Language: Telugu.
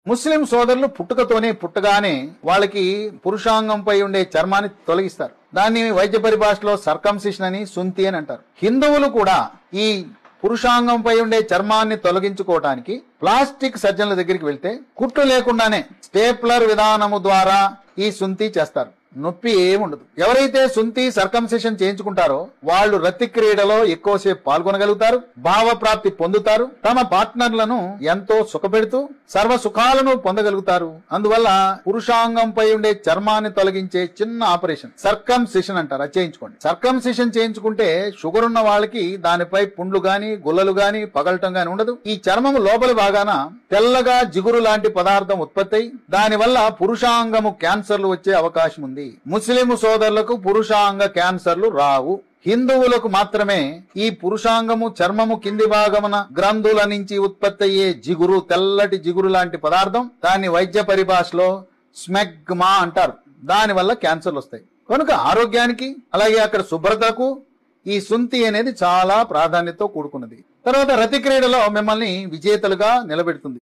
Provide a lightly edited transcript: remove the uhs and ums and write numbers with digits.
ముస్లిం సోదరులు పుట్టగానే వాళ్ళకి పురుషాంగంపై ఉండే చర్మాన్ని తొలగిస్తారు. దాన్ని వైద్య పరిభాషలో సర్కంసిషన్ అని, సుంతి అని అంటారు. హిందువులు కూడా ఈ పురుషాంగంపై ఉండే చర్మాన్ని తొలగించుకోవటానికి ప్లాస్టిక్ సర్జన్ల దగ్గరికి వెళ్తే కుట్లు లేకుండానే స్టేప్లర్ విధానము ద్వారా ఈ సుంతి చేస్తారు. నొప్పి ఏముండదు. ఎవరైతే సుంతి సర్కంసిషన్ చేయించుకుంటారో వాళ్ళు రతి క్రీడలో ఎక్కువసేపు పాల్గొనగలుగుతారు, భావప్రాప్తి పొందుతారు, తమ పార్ట్నర్లను ఎంతో సుఖపెడుతూ సర్వ సుఖాలను పొందగలుగుతారు. అందువల్ల పురుషాంగంపై ఉండే చర్మాన్ని తొలగించే చిన్న ఆపరేషన్ సర్కంసిషన్ అంటారు, అది చేయించుకోండి. సర్కంసిషన్ చేయించుకుంటే షుగర్ ఉన్న వాళ్ళకి దానిపై పుండ్లు గాని, గుల్లలు గాని, పగలటం గాని ఉండదు. ఈ చర్మం లోపలి భాగాన తెల్లగా జిగురు లాంటి పదార్థం ఉత్పత్తి అయి దానివల్ల పురుషాంగము క్యాన్సర్లు వచ్చే అవకాశం ఉంది. ముస్లిం సోదరులకు పురుషాంగ క్యాన్సర్లు రావు. హిందువులకు మాత్రమే ఈ పురుషాంగము చర్మము కింది భాగమున గ్రంథుల నుంచి ఉత్పత్తి అయ్యే జిగురు, తెల్లటి జిగురు లాంటి పదార్థం, దాన్ని వైద్య పరిభాషలో స్మెగ్మా అంటారు. దానివల్ల క్యాన్సర్లు వస్తాయి. కనుక ఆరోగ్యానికి అలాగే అక్కడ శుభ్రతకు ఈ సుంతి అనేది చాలా ప్రాధాన్యతతో కూడుకున్నది. తర్వాత రతి క్రీడలో మిమ్మల్ని విజేతలుగా నిలబెడుతుంది.